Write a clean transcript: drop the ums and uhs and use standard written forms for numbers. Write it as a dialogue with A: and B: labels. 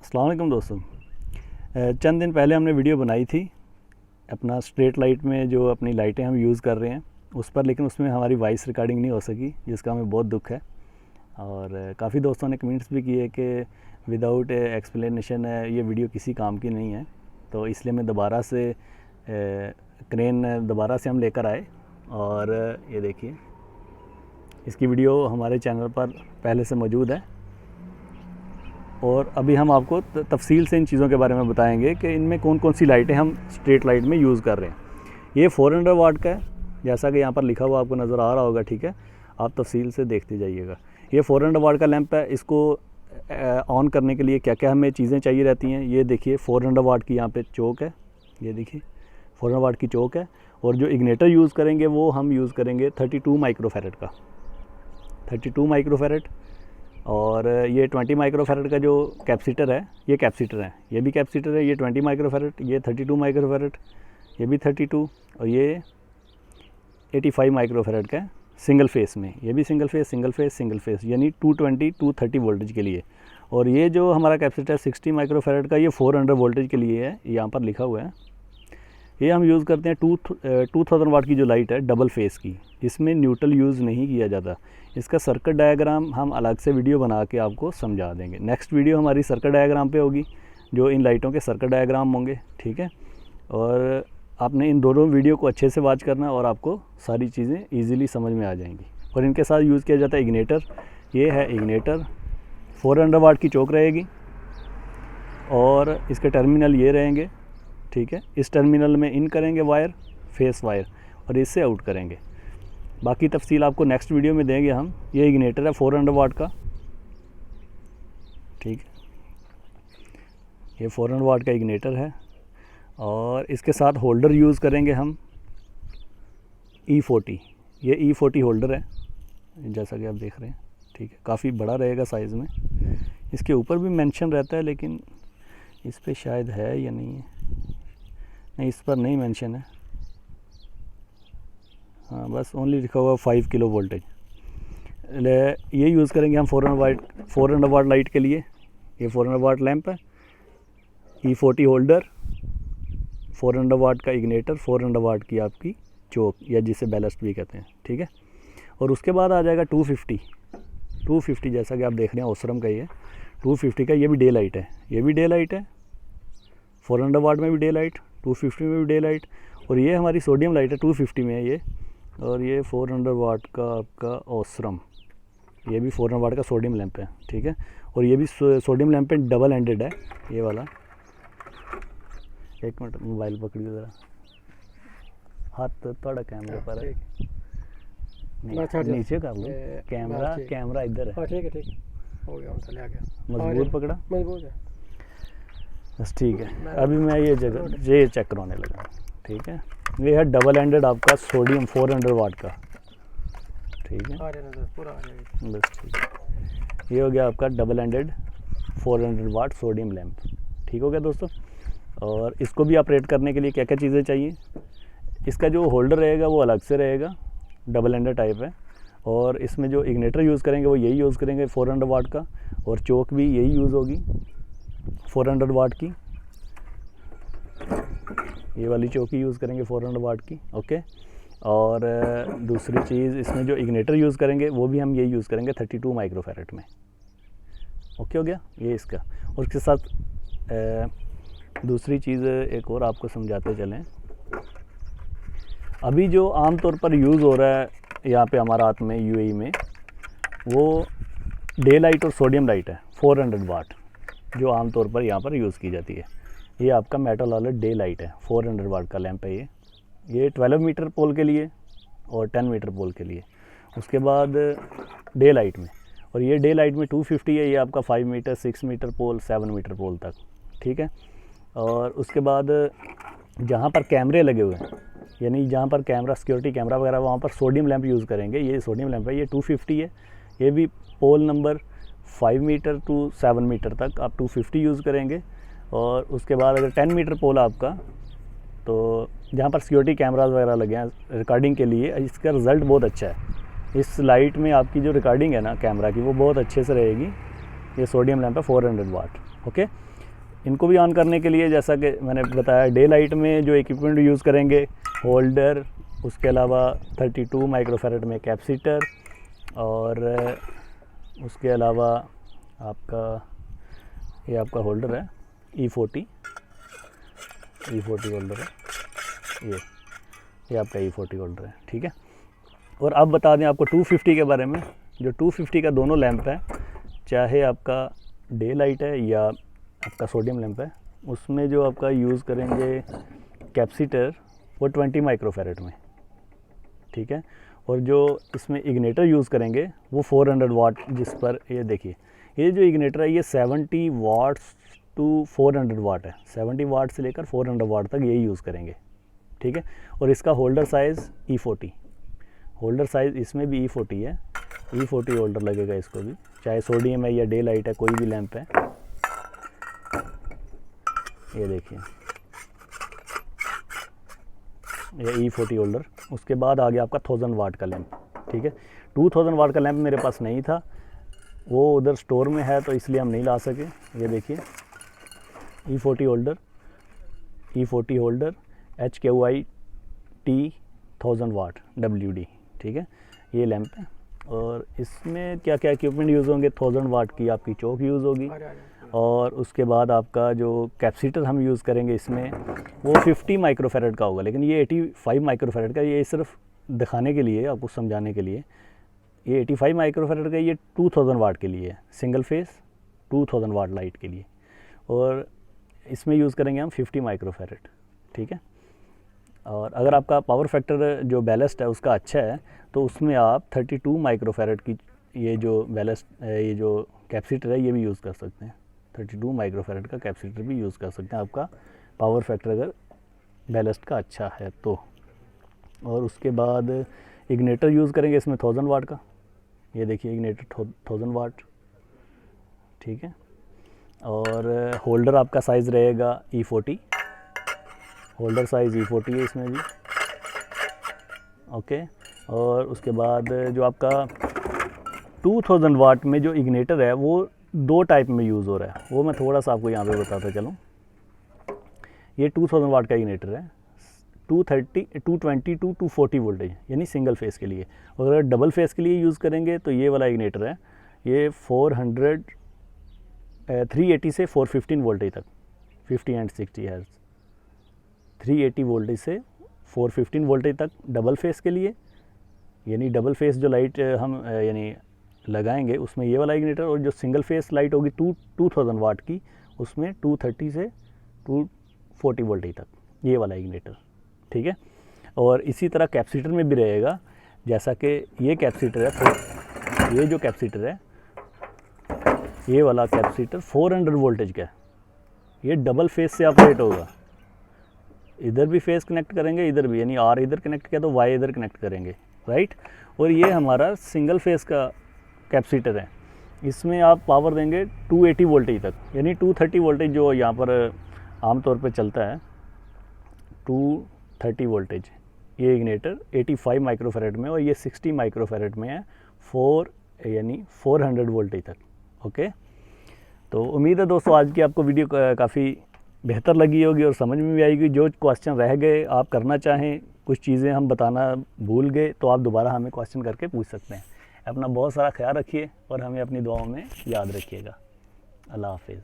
A: अस्सलाम वालेकुम दोस्तों। चंद दिन पहले हमने वीडियो बनाई थी अपना स्ट्रेट लाइट में जो अपनी लाइटें हम यूज़ कर रहे हैं उस पर, लेकिन उसमें हमारी वॉइस रिकॉर्डिंग नहीं हो सकी, जिसका हमें बहुत दुख है। और काफ़ी दोस्तों ने कमेंट्स भी किए कि विदाउट एक्सप्लेनेशन ये वीडियो किसी काम की नहीं है, तो इसलिए मैं दोबारा से क्रेन दोबारा से हम लेकर आए। और ये देखिए, इसकी वीडियो हमारे चैनल पर पहले से मौजूद है और अभी हम आपको तफसील से इन चीज़ों के बारे में बताएंगे कि इनमें कौन कौन सी लाइटें हम स्ट्रीट लाइट में यूज़ कर रहे हैं। ये 400 वाट का है, जैसा कि यहाँ पर लिखा हुआ आपको नज़र आ रहा होगा, ठीक है। आप तफसील से देखते जाइएगा। ये 400 वाट का लैंप है। इसको ऑन करने के लिए क्या क्या हमें चीज़ें चाहिए रहती हैं, ये देखिए 400 वाट की यहाँ पे चौक है, ये देखिए 400 वाट की चौक है। और जो इग्नेटर यूज़ करेंगे वो हम यूज़ करेंगे 32 माइक्रोफैरेड का, 32 माइक्रोफैरेड। और ये 20 माइक्रोफैरेड का जो कैपेसिटर है, ये कैपेसिटर है, ये भी कैपेसिटर है। ये 20 माइक्रोफैरेड, ये 32 माइक्रोफैरेड, ये भी 32, और ये 85 माइक्रोफैरेड का है सिंगल फेस में। ये भी सिंगल फेस यानी 220 230 वोल्टेज के लिए। और ये जो हमारा कैपेसिटर है 60 माइक्रोफैरेड का, ये 400 वोल्टेज के लिए है, यहाँ पर लिखा हुआ है। ये हम यूज़ करते हैं 2000 वाट की जो लाइट है डबल फेस की, इसमें न्यूट्रल यूज़ नहीं किया जाता। इसका सर्किट डायग्राम हम अलग से वीडियो बना के आपको समझा देंगे। नेक्स्ट वीडियो हमारी सर्किट डायग्राम पे होगी, जो इन लाइटों के सर्किट डायग्राम होंगे, ठीक है। और आपने इन दोनों वीडियो को अच्छे से वॉच करना और आपको सारी चीज़ें ईज़िली समझ में आ जाएंगी। और इनके साथ यूज़ किया जाता है इग्नेटर। ये है इग्नेटर, 400 वाट की चौक रहेगी और इसके टर्मिनल ये रहेंगे, ठीक है। इस टर्मिनल में इन करेंगे वायर, फेस वायर, और इससे आउट करेंगे। बाकी तफसील आपको नेक्स्ट वीडियो में देंगे हम। ये इग्नेटर है 400 वाट का, ठीक है। ये 400 वाट का इग्नेटर है और इसके साथ होल्डर यूज़ करेंगे हम E40। ये E40 होल्डर है, जैसा कि आप देख रहे हैं, ठीक है। काफ़ी बड़ा रहेगा साइज़ में। इसके ऊपर भी मेंशन रहता है, लेकिन इस पे शायद है या नहीं है, नहीं इस पर नहीं मेंशन है। हाँ, बस ओनली लिखा हुआ 5 किलो वोल्टेज। ये यूज़ करेंगे हम 400 वाट लाइट के लिए। ये 400 वाट लैंप है, E40 होल्डर, 400 वाट का इग्नेटर, 400 वाट की आपकी चौक या जिसे बैलेस्ट भी कहते हैं, ठीक है। और उसके बाद आ जाएगा 250, जैसा कि आप देख रहे हैं ओसरम का। ये 250 का, ये भी डे लाइट है, ये भी डे लाइट है। 400 वाट में भी डे लाइट, 250 में भी डे लाइट। और ये हमारी सोडियम लाइट है, 250 में है ये। और ये 400 वाट का आपका ओसरम, ये भी 400 वाट का सोडियम लैंप है, ठीक है। और ये भी सोडियम लैंप पे डबल एंडेड है ये वाला। एक मिनट, मोबाइल पकड़िए ज़रा, हाथ थोड़ा कैमरे पर है, नीचे कर लो कैमरा इधर है,
B: ठीक है हो गया, चले आ गया।
A: मजबूत पकड़ा,
B: मजबूत है
A: बस, ठीक है। अभी मैं ये चेक करवाने लगा, ठीक है। ये है डबल एंडेड आपका सोडियम 400 वाट का, ठीक है।
B: पूरा आ जाएगा,
A: बस ठीक है। ये हो गया आपका डबल एंडेड 400 वाट सोडियम लैंप, ठीक हो गया दोस्तों। और इसको भी ऑपरेट करने के लिए क्या क्या चीज़ें चाहिए, इसका जो होल्डर रहेगा वो अलग से रहेगा, डबल एंडेड टाइप है। और इसमें जो इग्नेटर यूज़ करेंगे वो यही यूज़ करेंगे 400 वाट का, और चौक भी यही यूज़ होगी 400 वाट की। ये वाली चौकी यूज़ करेंगे 400 वाट की, ओके। और दूसरी चीज़, इसमें जो इग्नेटर यूज़ करेंगे वो भी हम यही यूज़ करेंगे 32 माइक्रोफैरेड में, ओके हो गया ये इसका। और उसके साथ दूसरी चीज़ एक और आपको समझाते चलें। अभी जो आम तौर पर यूज़ हो रहा है यहाँ पे हमारा हाथ में UAE में, वो डे लाइट और सोडियम लाइट है 400 वाट, जो आम तौर पर यहाँ पर यूज़ की जाती है। ये आपका मेटल वाला डे लाइट है, 400 वाट का लैंप है ये 12 मीटर पोल के लिए और 10 मीटर पोल के लिए। उसके बाद डे लाइट में, और ये डे लाइट में 250 है, ये आपका 5 मीटर 6 मीटर पोल 7 मीटर पोल तक, ठीक है। और उसके बाद जहाँ पर कैमरे लगे हुए हैं, यानी जहाँ पर कैमरा, सिक्योरिटी कैमरा वगैरह, वहाँ पर सोडियम लैंप यूज़ करेंगे। ये सोडियम लैंप है, ये 250 है। ये भी पोल नंबर 5 मीटर टू 7 मीटर तक आप 250 यूज़ करेंगे। और उसके बाद अगर 10 मीटर पोल आपका, तो जहाँ पर सिक्योरिटी कैमराज वगैरह लगे हैं रिकॉर्डिंग के लिए, इसका रिज़ल्ट बहुत अच्छा है। इस लाइट में आपकी जो रिकॉर्डिंग है ना कैमरा की, वो बहुत अच्छे से रहेगी। ये सोडियम लैंप है 400 वाट, ओके। इनको भी ऑन करने के लिए जैसा कि मैंने बताया, डे लाइट में जो इक्विपमेंट यूज़ करेंगे, होल्डर, उसके अलावा 32 माइक्रोफैरड में कैपेसिटर, और उसके अलावा आपका ये आपका होल्डर है E40 होल्डर है, ये आपका E40 होल्डर है, ठीक है। और अब बता दें आपको 250 के बारे में। जो 250 का दोनों लैंप है, चाहे आपका डे लाइट है या आपका सोडियम लैंप है, उसमें जो आपका यूज़ करेंगे कैपेसिटर वो 20 माइक्रोफैरड में, ठीक है। और जो इसमें इग्नेटर यूज़ करेंगे वो 400 वाट, जिस पर ये देखिए, ये जो इग्नेटर है ये 70 वाट्स टू 400 वाट है, 70 वाट से लेकर 400 वाट तक यही यूज़ करेंगे, ठीक है। और इसका holder size E40, holder size इसमें भी E40 है, E40 होल्डर लगेगा इसको भी, चाहे सोडियम है या डे लाइट है, कोई भी लैंप है। ये देखिए ये E40 होल्डर। उसके बाद आ गया आपका 1000 वाट का लैंप, ठीक है। 2000 वाट का लैंप मेरे पास नहीं था, वो उधर स्टोर में है तो इसलिए हम नहीं ला सके। ये देखिए E40 holder, E40 holder HQIT 1000 वाट WD, ठीक है, ये लैंप है। और इसमें क्या क्या इक्विपमेंट यूज़ होंगे, 1000 वाट की आपकी चौक यूज़ होगी, और उसके बाद आपका जो कैपेसिटर हम यूज़ करेंगे इसमें वो 50 माइक्रोफैरड का होगा, लेकिन ये 85 माइक्रोफैरड का, ये सिर्फ दिखाने के लिए, आपको समझाने के लिए। ये 85 माइक्रोफैरड का, ये 2000 वाट के लिए है, सिंगल फेस 2000 वाट लाइट के लिए। और इसमें यूज़ करेंगे हम 50 माइक्रोफैरड, ठीक है। और अगर आपका पावर फैक्टर जो बैलेस्ट है उसका अच्छा है तो उसमें आप 32 माइक्रोफैरड की ये जो बैलेस्ट ये जो कैपेसिटर है ये भी यूज़ कर सकते हैं, 32 माइक्रोफैरड का कैपेसिटर भी यूज़ कर सकते हैं, आपका पावर फैक्टर अगर बैलेस्ट का अच्छा है तो। और उसके बाद इग्नेटर यूज़ करेंगे इसमें 1000 वाट का, ये देखिए इग्नेटर 1000 वाट, ठीक है। और होल्डर आपका साइज़ रहेगा E40, होल्डर साइज़ E40 है इसमें भी, ओके। और उसके बाद जो आपका 2000 वाट में जो इग्नेटर है वो 2 टाइप में यूज़ हो रहा है, वो मैं थोड़ा सा आपको यहाँ पे बताता चलूँ। ये 2000 वाट का इग्नेटर है, 220 टू 240 वोल्टेज, यानी सिंगल फेस के लिए। और अगर डबल फेस के लिए यूज़ करेंगे तो ये वाला इग्नेटर है, ये 380 से 415 वोल्टेज तक, 50 एंड 60 हर्ट्ज़, 380 वोल्टेज से 415 वोल्टेज तक डबल फेस के लिए, यानी डबल फेस जो लाइट हम यानी लगाएंगे उसमें ये वाला इग्नेटर। और जो सिंगल फेस लाइट होगी 2000 वाट की, उसमें 230 से 240 वोल्टेज तक ये वाला इग्नेटर, ठीक है। और इसी तरह कैपेसिटर में भी रहेगा, जैसा कि ये कैपेसिटर है, ये जो कैपेसिटर है, ये वाला कैपेसिटर 400 वोल्टेज का है, ये डबल फेस से ऑपरेट होगा, इधर भी फेस कनेक्ट करेंगे, इधर भी, यानी R इधर कनेक्ट किया तो Y इधर कनेक्ट करेंगे, राइट। और ये हमारा सिंगल फेस का कैपेसिटर है, इसमें आप पावर देंगे 280 वोल्टेज तक, यानी 230 वोल्टेज जो यहाँ पर आमतौर पे चलता है, 230 वोल्टेज। ये इग्नेटर 85 माइक्रोफैरड में और ये 60 माइक्रोफैरड में है, 400 वोल्टेज तक, ओके। तो उम्मीद है दोस्तों आज की आपको वीडियो काफ़ी बेहतर लगी होगी और समझ में भी आएगी। जो क्वेश्चन रह गए, आप करना चाहें, कुछ चीज़ें हम बताना भूल गए तो आप दोबारा हमें क्वेश्चन करके पूछ सकते हैं। अपना बहुत सारा ख्याल रखिए और हमें अपनी दुआओं में याद रखिएगा। अल्लाह हाफिज़।